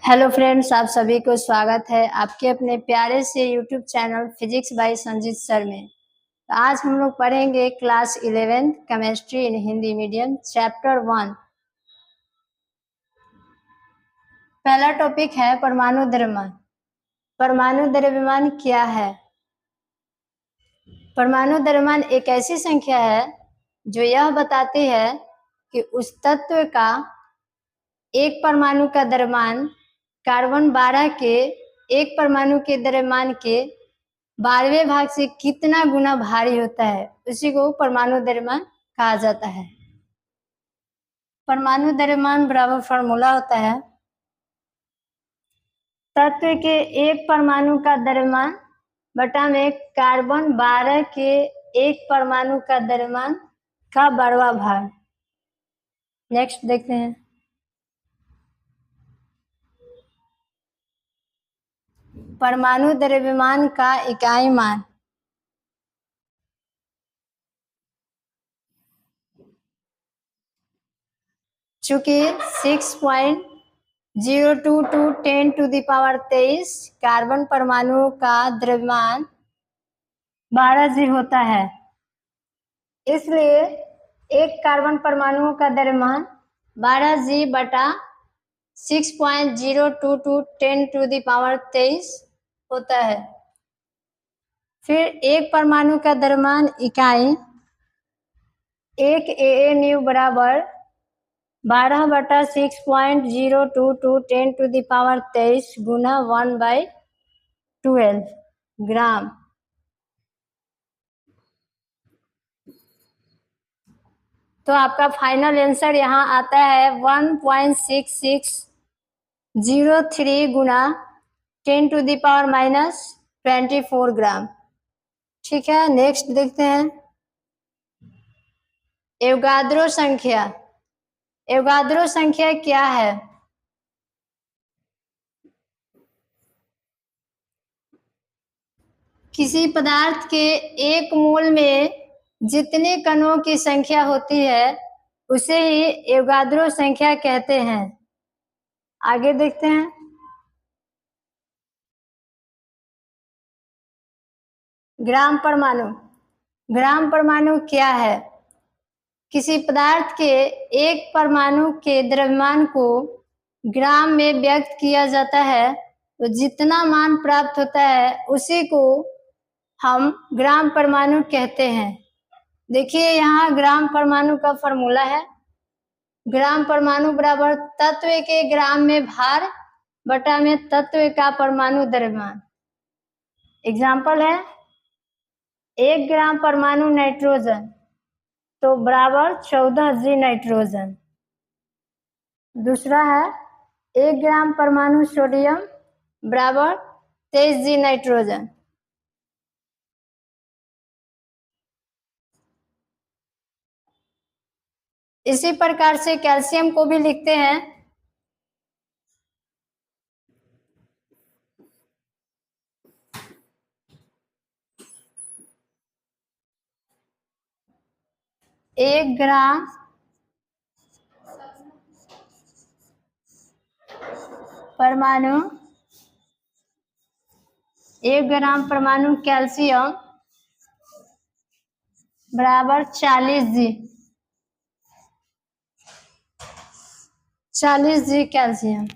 Hello friends, आप सभी को स्वागत है आपके अपने प्यारे से YouTube channel physics bye Sanjeet sir में। तो आज हम लोग पढ़ेंगे class 11 chemistry in Hindi medium chapter 1। पहला टॉपिक है परमाणु द्रव्यमान। परमाणु द्रव्यमान क्या है? परमाणु द्रव्यमान एक ऐसी संख्या है जो यह बताती है कि उस तत्व का एक परमाणु का द्रव्यमान कार्बन 12 के एक परमाणु के द्रव्यमान के 12वें भाग से कितना गुना भारी होता है, उसी को परमाणु द्रव्यमान कहा जाता है। परमाणु द्रव्यमान बराबर फॉर्मूला होता है तत्व के एक परमाणु का द्रव्यमान बटा में कार्बन 12 के एक परमाणु का द्रव्यमान का 12वां भाग। नेक्स्ट देखते हैं। परमाणु द्रव्यमान का इकाई मान। चूंकि 6.022 10⁻23 कार्बन परमाणु का द्रव्यमान 12G होता है, इसलिए एक कार्बन परमाणु का द्रव्यमान 12G बटा 6.022 10⁻23 होता है। फिर एक परमाणु का द्रव्यमान इकाई 1 AAµ बराबर 12 बटा 6.022 10⁻23 गुना 1/12 ग्राम। तो आपका फाइनल आंसर यहाँ आता है 1.6603 गुना 10⁻24 ग्राम। ठीक है, नेक्स्ट देखते हैं। एवोगाद्रो संख्या। एवोगाद्रो संख्या क्या है? किसी पदार्थ के एक मोल में जितने कणों की संख्या होती है उसे ही एवोगाद्रो संख्या कहते हैं। आगे देखते हैं। ग्राम परमाणु। ग्राम परमाणु क्या है? किसी पदार्थ के एक परमाणु के द्रव्यमान को ग्राम में व्यक्त किया जाता है, तो जितना मान प्राप्त होता है उसी को हम ग्राम परमाणु कहते हैं। देखिए यहाँ ग्राम परमाणु का फॉर्मूला है। ग्राम परमाणु बराबर तत्व के ग्राम में भार बटा में तत्व का परमाणु द्रव्यमान। एग्जाम्पल है 1 ग्राम परमाणु नाइट्रोजन तो बराबर 14G नाइट्रोजन। दूसरा है 1 ग्राम परमाणु सोडियम बराबर 23G नाइट्रोजन। इसी प्रकार से कैल्शियम को भी लिखते हैं। एक ग्राम परमाणु 1 ग्राम परमाणु कैल्शियम बराबर 40G। 40G calcium.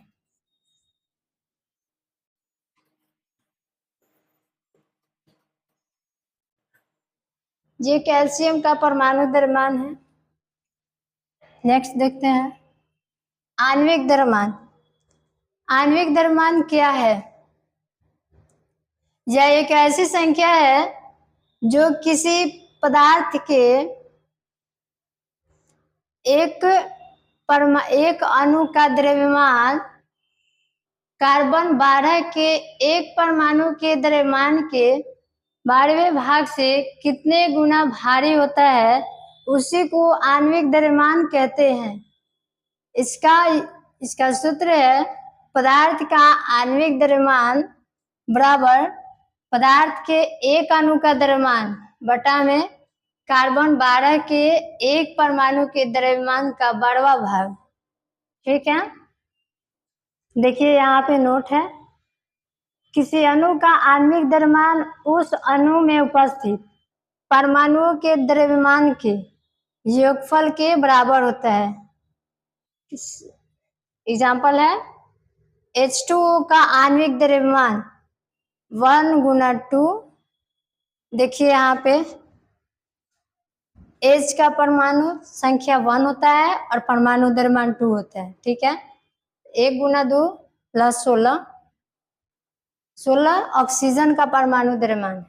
ये कैल्शियम का परमाणु द्रव्यमान है। नेक्स्ट देखते हैं। आणविक द्रव्यमान। आणविक द्रव्यमान क्या है? यह एक ऐसी संख्या है जो किसी पदार्थ के एक अणु का द्रव्यमान कार्बन 12 के एक परमाणु के द्रव्यमान के 12वें भाग से कितने गुना भारी होता है उसी को आणविक द्रव्यमान कहते हैं। इसका सूत्र है पदार्थ का आणविक द्रव्यमान बराबर पदार्थ के एक अणु का द्रव्यमान बटा में कार्बन 12 के एक परमाणु के द्रव्यमान का 12वां भाग। ठीक है, देखिए यहाँ पे नोट है, किसी अणु का आणविक द्रव्यमान उस अणु में उपस्थित परमाणुओं के द्रव्यमान के योगफल के बराबर होता है। एग्जाम्पल है H2O का आणविक द्रव्यमान 1 गुना 2। देखिए यहाँ पे H का परमाणु संख्या 1 होता है और परमाणु द्रव्यमान 2 होता है, ठीक है। 1 गुना 2 प्लस 16, 16 ऑक्सीजन का परमाणु द्रव्यमान है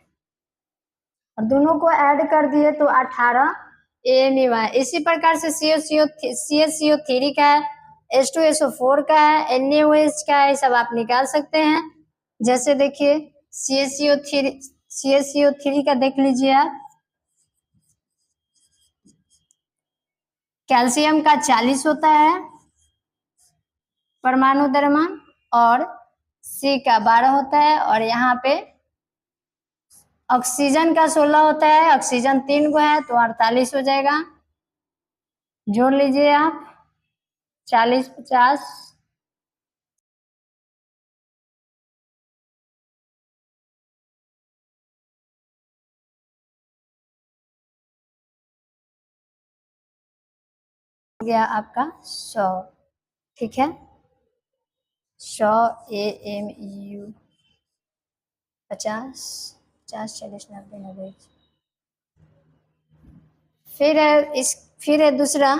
और दोनों को ऐड कर दिए तो 18 AMU। इसी प्रकार से CaCO3 का है, H2SO4 का है, NaOH का है, सब आप निकाल सकते हैं। जैसे देखिए CaCO3 का देख लीजिए आप, कैल्शियम का 40 होता है परमाणु द्रव्यमान और C का 12 होता है और यहाँ पे ऑक्सीजन का 16 होता है, ऑक्सीजन 3 को है तो 48 हो जाएगा। जोड़ लीजिए आप 40 50, गया आपका 100, ठीक है। 100 AMU 50 50 40 90 90। फिर है दूसरा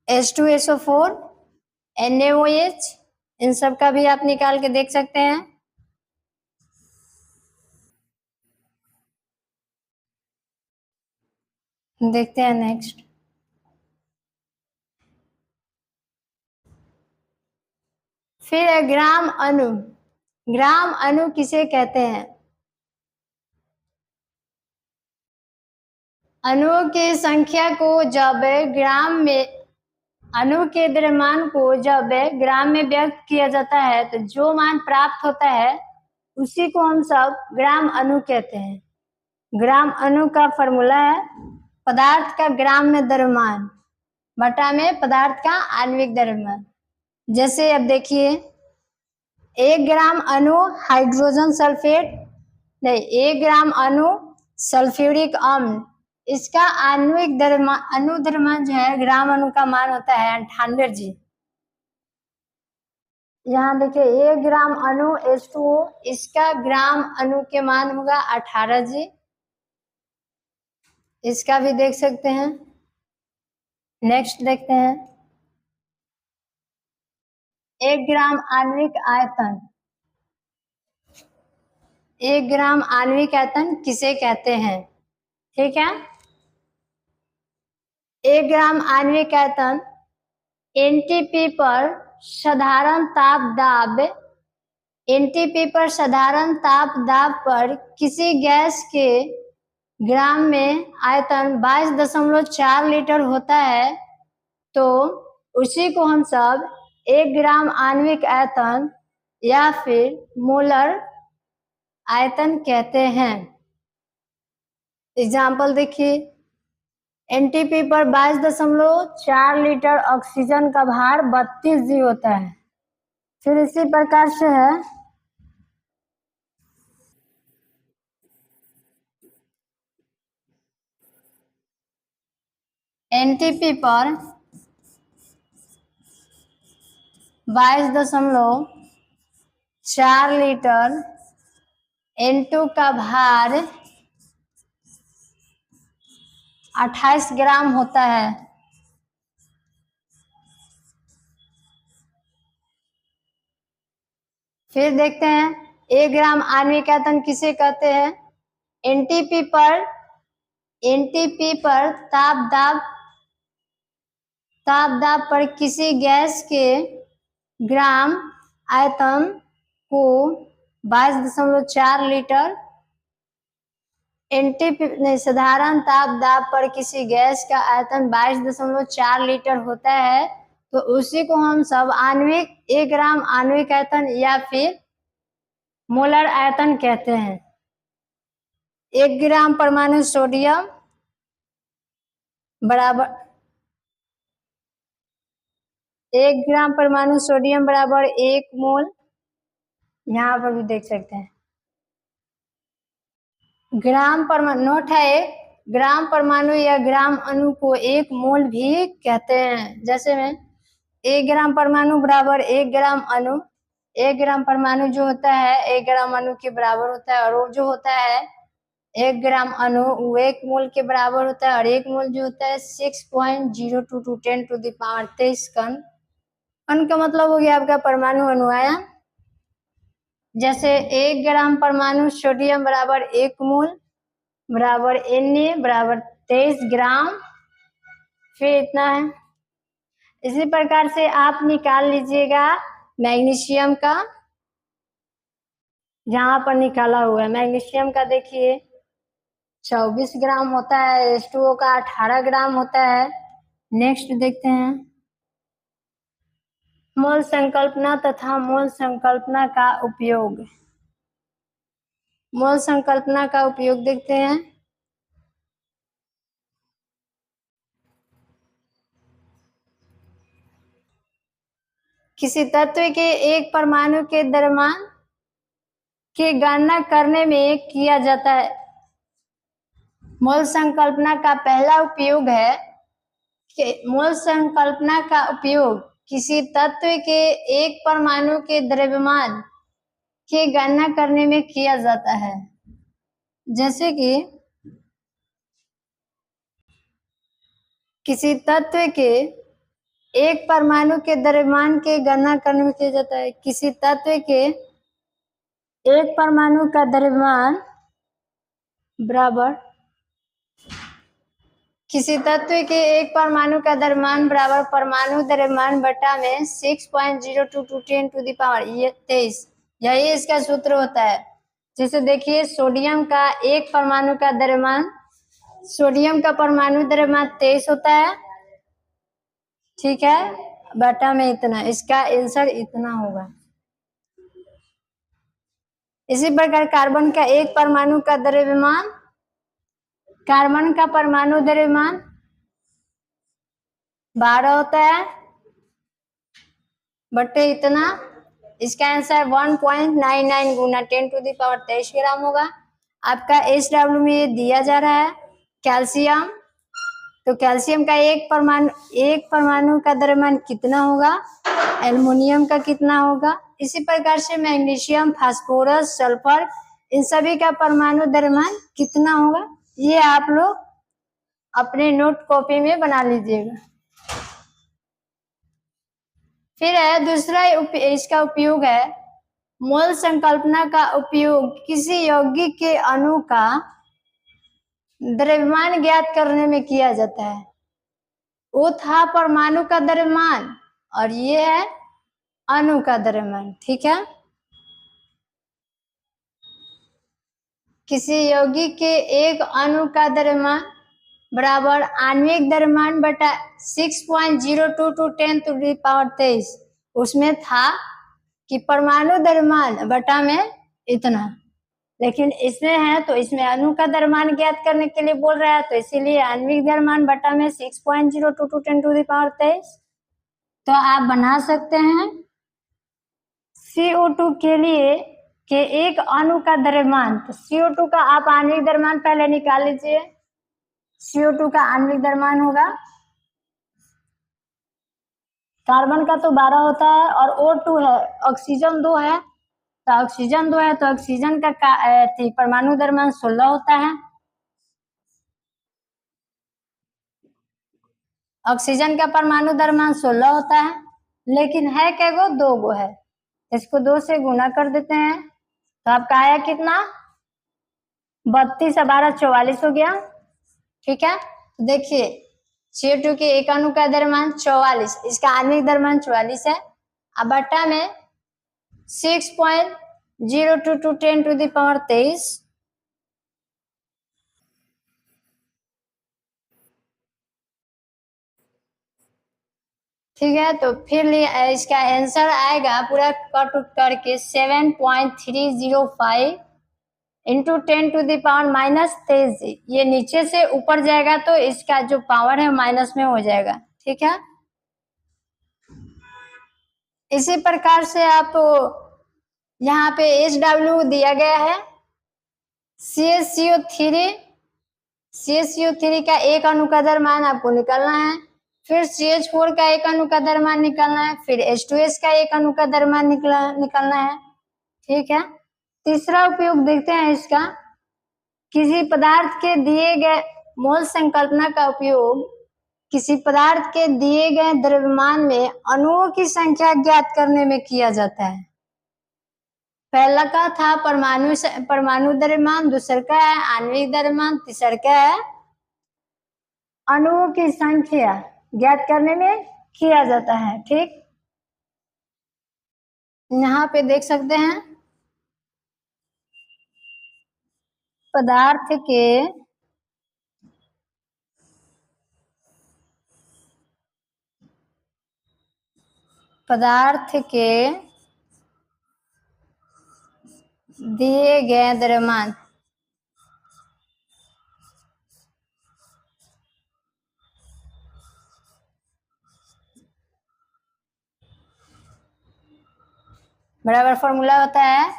H2SO4 NaOH, इन सब का भी आप निकाल के देख सकते हैं। देखते हैं नेक्स्ट। फिर है ग्राम अणु। ग्राम अणु किसे कहते हैं? अणुओं की संख्या को जब ग्राम में, अणु के द्रव्यमान को जब ग्राम में व्यक्त किया जाता है तो जो मान प्राप्त होता है उसी को हम सब ग्राम अणु कहते हैं। ग्राम अणु का फॉर्मूला है पदार्थ का ग्राम में द्रव्यमान बटा में पदार्थ का आणविक द्रव्यमान। जैसे अब देखिए 1 ग्राम अणु हाइड्रोजन सल्फेट, नहीं 1 ग्राम अणु सल्फ्यूरिक अम्ल, इसका आणविक द्रव्यमान, अणु द्रव्यमान जो है ग्राम अणु का मान होता है 98 G। यहाँ देखिए 1 ग्राम अणु H2O, इसका ग्राम अणु के मान होगा 18 G। इसका भी देख सकते हैं। नेक्स्ट देखते हैं 1 ग्राम आणविक आयतन। 1 ग्राम आणविक आयतन किसे कहते हैं? ठीक है, 1 ग्राम आणविक आयतन एनटीपी पर साधारण ताप दाब, एनटीपी पर साधारण ताप दाब पर किसी गैस के ग्राम में आयतन 22.4 लीटर होता है तो उसी को हम सब 1 ग्राम आणविक आयतन या फिर मोलर आयतन कहते हैं। एग्जाम्पल देखिए एनटीपी पर 22.4 लीटर ऑक्सीजन का भार 32 G होता है। फिर इसी प्रकार से है एनटीपी पर 22.4 लीटर, N2 का भार 28 ग्राम होता है। फिर देखते हैं 1 ग्राम आणविक आयतन किसे कहते हैं? एनटीपी पर ताप दाब पर किसी गैस के ग्राम आयतन को 22.4 लीटर, एनटीपी नहीं, साधारण ताप दाब पर किसी गैस का आयतन 22.4 लीटर होता है तो उसी को हम सब आणविक 1 ग्राम आणविक आयतन या फिर मोलर आयतन कहते हैं। 1 ग्राम परमाणु सोडियम बराबर 1 ग्राम परमाणु सोडियम बराबर 1 मोल, यहाँ पर भी देख सकते हैं। ग्राम परमाणु नोट है, ग्राम परमाणु या ग्राम अणु को 1 मोल भी कहते हैं। जैसे में 1 ग्राम परमाणु बराबर 1 ग्राम अणु, 1 ग्राम परमाणु जो होता है 1 ग्राम अणु के बराबर होता है, और वो जो होता है 1 ग्राम अणु वो 1 मोल के बराबर होता है, और 1 मोल जो होता है 6.022 10 टू द पावर 23 कण। कण का मतलब हो गया आपका परमाणु अणुआयन। जैसे 1 ग्राम परमाणु सोडियम बराबर 1 मोल बराबर Na बराबर 23 ग्राम, फिर इतना है। इसी प्रकार से आप निकाल लीजिएगा मैग्नीशियम का, जहां पर निकाला हुआ है मैग्नीशियम का देखिए 24 ग्राम होता है, H2O का 18 ग्राम होता है। नेक्स्ट देखते हैं मोल संकल्पना तथा मोल संकल्पना का उपयोग। मोल संकल्पना का उपयोग देखते हैं। किसी तत्व के एक परमाणु के द्रव्यमान की गणना करने में किया जाता है। मोल संकल्पना का पहला उपयोग है कि मोल संकल्पना का उपयोग किसी तत्व के एक परमाणु के द्रव्यमान की गणना करने में किया जाता है। जैसे कि किसी तत्व के एक परमाणु के द्रव्यमान की गणना करने में किया जाता है। किसी तत्व के एक परमाणु का द्रव्यमान बराबर किसी तत्व के एक परमाणु का द्रव्यमान बराबर परमाणु द्रव्यमान बटा में 6.022 10 टू द पावर 23, यही इसका सूत्र होता है। जैसे देखिए सोडियम का एक परमाणु का द्रव्यमान, सोडियम का परमाणु द्रव्यमान 23 होता है, ठीक है, बटा में इतना, इसका आंसर इतना होगा। इसी प्रकार कार्बन का एक परमाणु का द्रव्यमान, कार्बन का परमाणु द्रव्यमान 12 होता है बटे इतना, इसका आंसर 1.99 गुना 10 टू द पावर 23 ग्राम होगा। आपका SW में ये दिया जा रहा है कैल्शियम, तो कैल्शियम का एक परमाणु का द्रव्यमान कितना होगा, एल्युमिनियम का कितना होगा। इसी प्रकार से मैग्नीशियम, फास्फोरस, सल्फर, इन सभी का परमाणु द्रव्यमान कितना होगा, ये आप लोग अपने नोट कॉपी में बना लीजिएगा। फिर है दूसरा इसका उपयोग है मोल संकल्पना का उपयोग किसी यौगिक के अणु का द्रव्यमान ज्ञात करने में किया जाता है। वो था परमाणु का द्रव्यमान और ये है अणु का द्रव्यमान, ठीक है। किसी यौगिक के एक अणु का द्रव्यमान बराबर आणविक द्रव्यमान बटा 6.022 10 टू द पावर 23। उसमें था कि परमाणु द्रव्यमान बटा में इतना, लेकिन इसमें है तो इसमें अणु का द्रव्यमान ज्ञात करने के लिए बोल रहा है, तो इसीलिए आणविक द्रव्यमान बटा में 6.022 10 टू द पावर 23। तो आप बना सकते हैं CO2 के लिए के एक अणु का द्रव्यमान, तो CO2 का आप आणविक द्रव्यमान पहले निकाल लीजिए। CO2 का आणविक द्रव्यमान होगा, कार्बन का तो 12 होता है और O2 है, ऑक्सीजन 2 है, तो ऑक्सीजन 2 है तो ऑक्सीजन का परमाणु द्रव्यमान 16 होता है। ऑक्सीजन का परमाणु द्रव्यमान 16 होता है, लेकिन है क्या गो, 2 गो है, इसको 2 से गुना कर देते हैं तो आपका आया कितना, 32 और 12 44 हो गया, ठीक है। देखिए CO2 के एक अणु का द्रव्यमान 44, इसका आणविक द्रव्यमान 44 है, अब बटा में 6.022 10 टू द पावर 23, ठीक है। तो फिर इसका आंसर आएगा पूरा कट उट करके 7.305 इंटू 10 टू द पावर -23। ये नीचे से ऊपर जाएगा तो इसका जो पावर है माइनस में हो जाएगा, ठीक है। इसी प्रकार से आप यहाँ पे HW दिया गया है। CH3 का एक अणु का द्रव्यमान आपको निकालना है, फिर CH4 का एक अणु का द्रव्यमान निकालना है, फिर H2S का एक अणु का द्रव्यमान निकालना है। ठीक है। तीसरा उपयोग देखते हैं इसका। किसी पदार्थ के दिए गए मोल संकल्पना का उपयोग किसी पदार्थ के दिए गए द्रव्यमान में अणुओं की संख्या ज्ञात करने में किया जाता है। पहला का था परमाणु द्रव्यमान, दूसरा का है आणविक द्रव्यमान, तीसरा का है अणुओं की संख्या ज्ञात करने में किया जाता है। ठीक, यहाँ पे देख सकते हैं पदार्थ के दिए गए द्रव्यमान बराबर फॉर्मूला होता है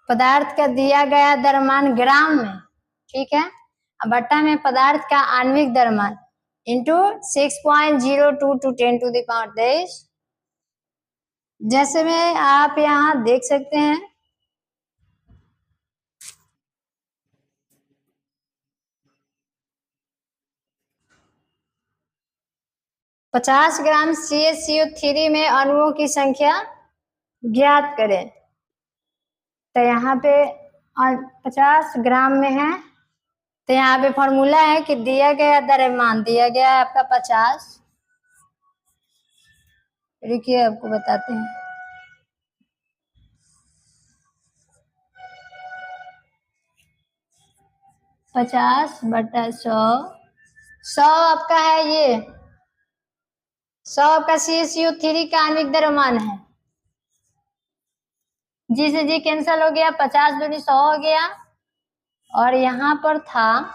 पदार्थ का दिया गया द्रव्यमान ग्राम में, ठीक है, बट्टा में पदार्थ का आणविक द्रव्यमान इंटू 6.02 टू 10⁻23। जैसे में आप यहाँ देख सकते हैं 50 ग्राम CaCO3 में अणुओं की संख्या ज्ञात करें। तो यहाँ पे 50 ग्राम में है, तो यहाँ पे फॉर्मूला है कि दिया गया द्रव्यमान दिया गया है आपका 50। रुकिए आपको बताते हैं। पचास बटा 100 आपका है ये 100 आपका CaCO3 का आणविक द्रव्यमान है। जी से जी कैंसिल हो गया, 50 दूनी 100 हो गया, और यहाँ पर था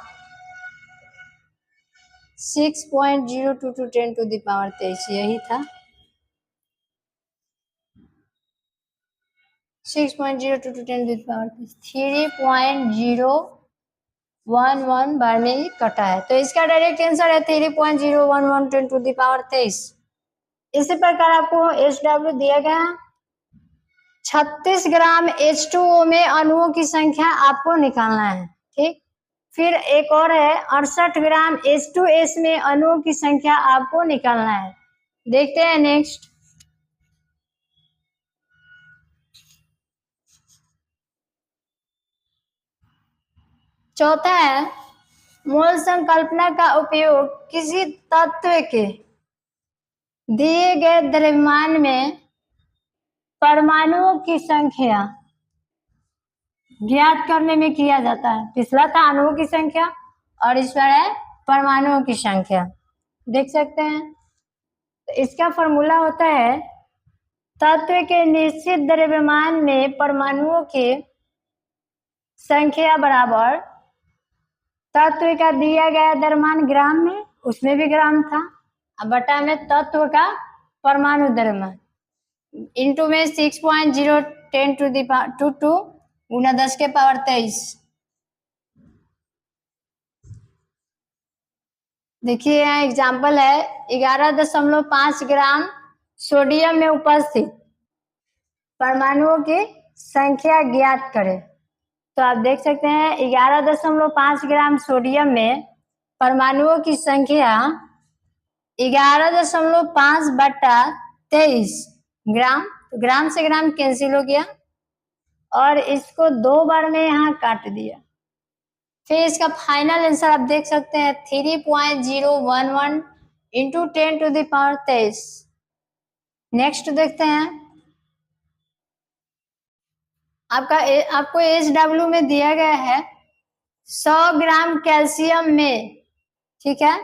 6.02 टू 10⁻23, यही था 6.02 टू 10⁻23, 3.011 बार में ही कटा है, तो इसका डायरेक्ट आंसर है 3.011 10⁻23। इसी प्रकार आपको HW दिया गया 36 ग्राम H2O में अणुओं की संख्या आपको निकालना है। ठीक, फिर एक और है 68 ग्राम H2S में अणुओं की संख्या आपको निकालना है। देखते हैं नेक्स्ट। चौथा है मोल संकल्पना का उपयोग किसी तत्व के दिए गए द्रव्यमान में परमाणुओं की संख्या ज्ञात करने में किया जाता है। पिछला था अणुओं की संख्या और इस पर है परमाणुओं की संख्या, देख सकते हैं। तो इसका फॉर्मूला होता है तत्व के निश्चित द्रव्यमान में परमाणुओं की संख्या बराबर तत्व का दिया गया द्रव्यमान ग्राम में, उसमें भी ग्राम था, अब बटा में तत्व का परमाणु द्रव्यमान इंटू में 6.010⁻22 गुना 10⁻23। देखिए यहाँ एग्जाम्पल है 11.5 ग्राम सोडियम में उपस्थित परमाणुओं की संख्या ज्ञात करें। तो आप देख सकते हैं 11.5 ग्राम सोडियम में परमाणुओं की संख्या 11.5 बटा 23 ग्राम, तो ग्राम से ग्राम कैंसिल हो गया और इसको 2 बार में यहाँ काट दिया। फिर इसका फाइनल आंसर आप देख सकते हैं 3.011 इंटू 10⁻23। नेक्स्ट देखते हैं आपको HW में दिया गया है 100 ग्राम कैल्शियम में, ठीक है,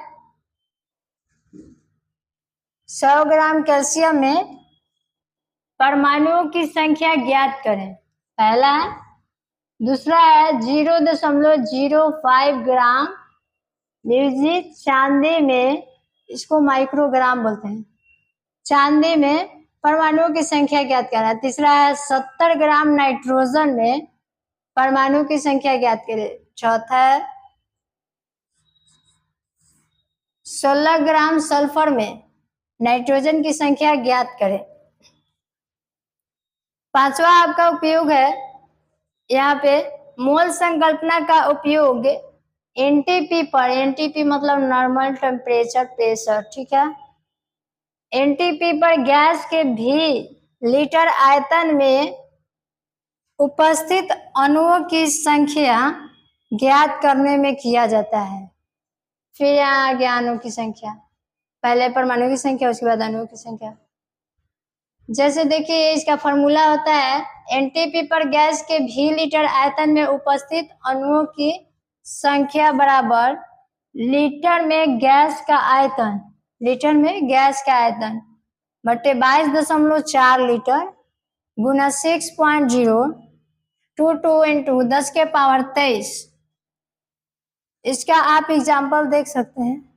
100 ग्राम कैल्शियम में परमाणुओं की संख्या ज्ञात करें। पहला है, दूसरा है 0.05 ग्राम निर्जित चांदी में, इसको माइक्रोग्राम बोलते हैं, चांदी में परमाणुओं की संख्या ज्ञात करना। तीसरा है 70 ग्राम नाइट्रोजन में परमाणु की संख्या ज्ञात करें। चौथा है 16 ग्राम सल्फर में नाइट्रोजन की संख्या ज्ञात करें। पांचवा आपका उपयोग है यहाँ पे मोल संकल्पना का उपयोग एनटीपी पर, एनटीपी मतलब नॉर्मल टेम्परेचर प्रेशर, ठीक है। एनटीपी पर गैस के भी लीटर आयतन में उपस्थित अणुओं की संख्या ज्ञात करने में किया जाता है। फिर यहाँ आ गया अणु की संख्या, पहले परमाणु की संख्या उसके बाद अणुओं की संख्या। जैसे देखिए इसका फॉर्मूला होता है एनटीपी पर गैस के भी लीटर आयतन में उपस्थित अणुओं की संख्या बराबर लीटर में गैस का आयतन, लीटर में गैस का आयतन बटे 22.4 लीटर गुना 6.022 इंटू 10 के पावर 23। इसका आप एग्जाम्पल देख सकते हैं।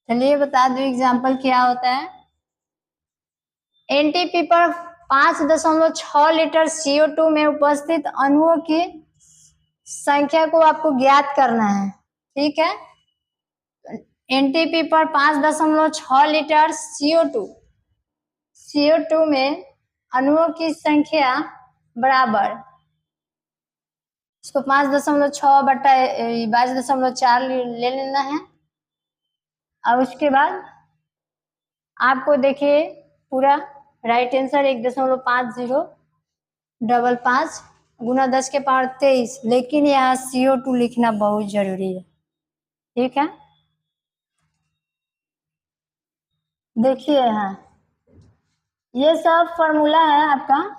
चलिए बता दो एग्जाम्पल क्या होता है। एनटीपी पर 5.6 लीटर CO2 में उपस्थित अणुओं की संख्या को आपको ज्ञात करना है, ठीक है। एनटीपी पर 5.6 लीटर CO2 में अणुओं की संख्या बराबर, इसको 5.6 बटा 22.4 ले लेना है। और उसके बाद आपको देखिए पूरा राइट आंसर 1.5055 गुना 10 के पावर 23, लेकिन यहाँ CO2 लिखना बहुत जरूरी है, ठीक है। देखिए यहाँ ये सब फॉर्मूला है आपका।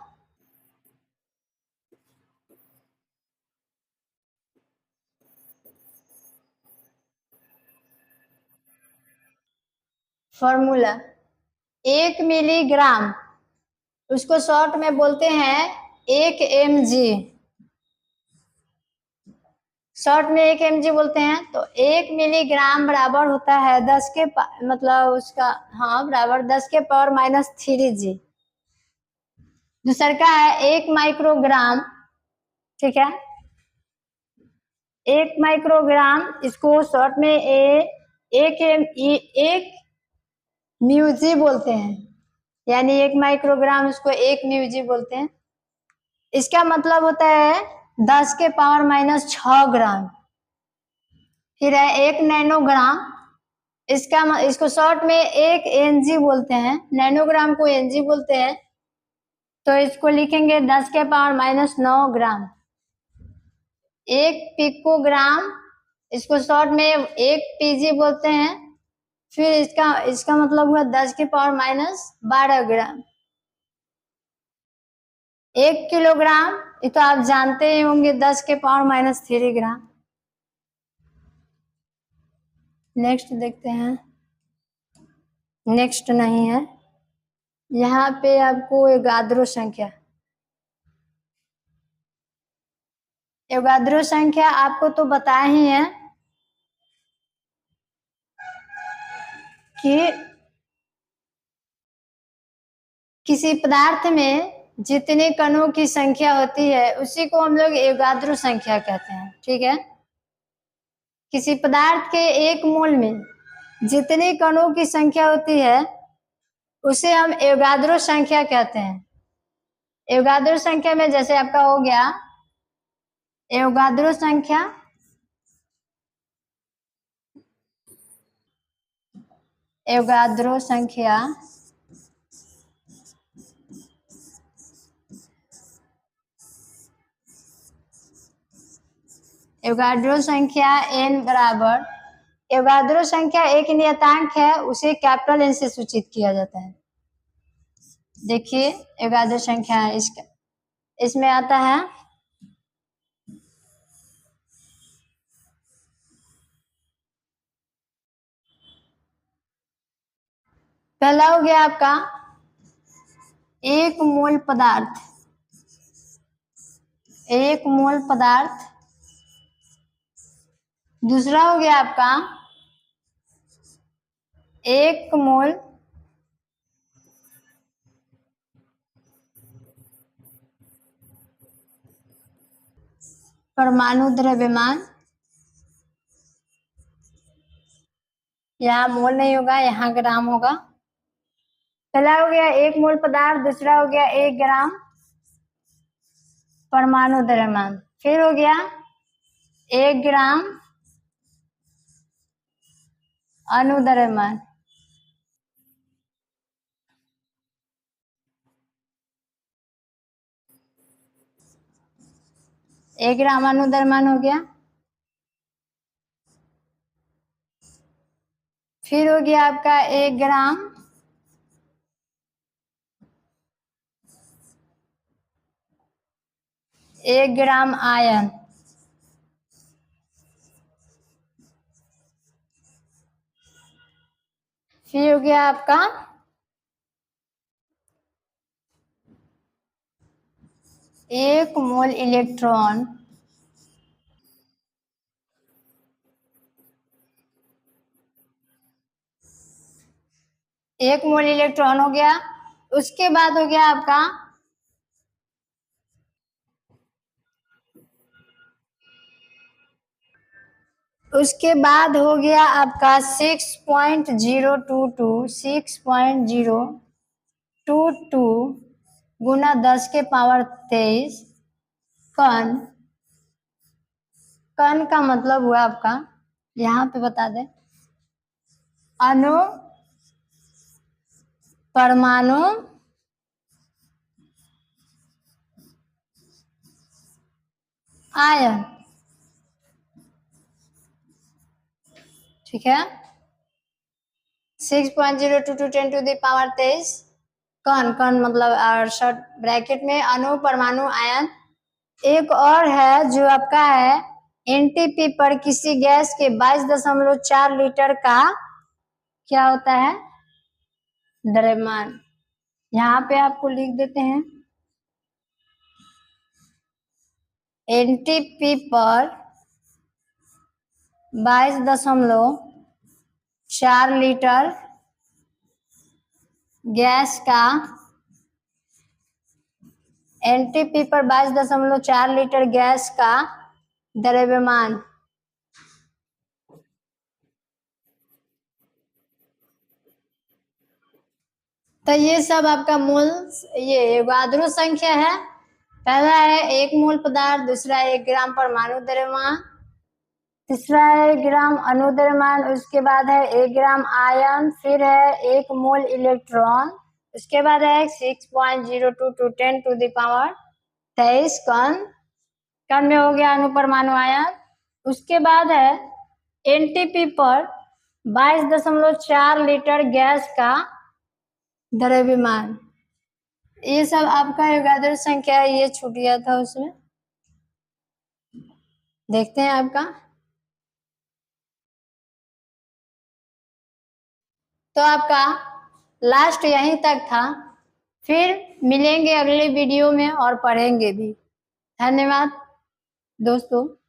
फॉर्मूला 1 मिलीग्राम, उसको शॉर्ट में बोलते हैं 1 mg, शॉर्ट में 1 mg बोलते हैं। तो 1 मिलीग्राम बराबर होता है 10 के मतलब उसका बराबर 10 के पावर -3g। दूसरा का है 1 माइक्रोग्राम, ठीक है। 1 माइक्रोग्राम इसको शॉर्ट में एक म्यूजी बोलते हैं, यानी 1 माइक्रोग्राम इसको 1 म्यूजी बोलते हैं। इसका मतलब होता है 10 के पावर -6 ग्राम। फिर है 1 नैनोग्राम, इसको शॉर्ट में 1 एनजी बोलते हैं, नैनोग्राम को एनजी बोलते हैं। तो इसको लिखेंगे 10 के पावर -9 ग्राम। 1 पिकोग्राम, इसको शॉर्ट में 1 पीजी बोलते हैं। फिर इसका मतलब हुआ 10 के पावर -12 ग्राम। 1 किलोग्राम, ये तो आप जानते ही होंगे 10 के पावर -3 ग्राम। नेक्स्ट देखते हैं। नेक्स्ट नहीं है, यहाँ पे आपको एवोगाद्रो संख्या, एवोगाद्रो संख्या आपको तो बताया ही है कि किसी पदार्थ में जितने कणों की संख्या होती है उसी को हम लोग एवोगाद्रो संख्या कहते हैं, ठीक है। किसी पदार्थ के 1 मोल में जितने कणों की संख्या होती है उसे हम एवोगाद्रो संख्या कहते हैं। एवोगाद्रो संख्या में जैसे आपका हो गया एवोगाद्रो संख्या, एवोगाद्रो संख्या एवोगाड्रो संख्या n बराबर, एवोगाड्रो संख्या एक नियतांक है, उसे कैपिटल N से सूचित किया जाता है। देखिए एवोगाड्रो संख्या इसमें आता है पहला हो गया आपका 1 मोल पदार्थ, 1 मोल पदार्थ। दूसरा हो गया आपका 1 मोल परमाणु द्रव्यमान, यहाँ मोल नहीं होगा, यहाँ ग्राम होगा। पहला हो गया 1 मोल पदार्थ, दूसरा हो गया 1 ग्राम परमाणु द्रव्यमान, फिर हो गया 1 ग्राम अणु द्रव्यमान। एक ग्राम अणु द्रव्यमान हो गया। फिर हो गया आपका 1 ग्राम आयन। फिर हो गया आपका 1 मोल इलेक्ट्रॉन। एक मोल इलेक्ट्रॉन हो गया। उसके बाद हो गया आपका उसके बाद हो गया आपका 6.022 गुना 10 के पावर 23 कण। कण का मतलब हुआ आपका, यहाँ पे बता दें, अणु परमाणु आयन। ठीक है, 6.022 10 टू द पावर 23 कण। कण मतलब 68 ब्रैकेट में अणु परमाणु आयन। एक और है जो आपका है एनटीपी पर किसी गैस के 22.4 लीटर का क्या होता है, द्रव्यमान। यहाँ पे आपको लिख देते हैं, एनटीपी पर 22.4 लीटर गैस का, एनटीपी पर 22.4 लीटर गैस का द्रव्यमान। तो ये सब आपका मोल, ये अगाधरू संख्या है। पहला है 1 मोल पदार्थ, दूसरा है 1 ग्राम परमाणु द्रव्यमान, तीसरा है 1 ग्राम अणु द्रव्यमान, उसके बाद है 1 ग्राम आयन, फिर है 1 मोल इलेक्ट्रॉन, उसके बाद है 6.022 10 टू द पावर 23 कण। कण में हो गया अणु परमाणु आयन। उसके बाद है एनटीपी पर 22.4 लीटर गैस का द्रव्यमान। ये सब आपका युगाधर संख्या है, ये छूट गया था उसमें, देखते हैं आपका। तो आपका लास्ट यहीं तक था, फिर मिलेंगे अगले वीडियो में और पढ़ेंगे भी। धन्यवाद दोस्तों।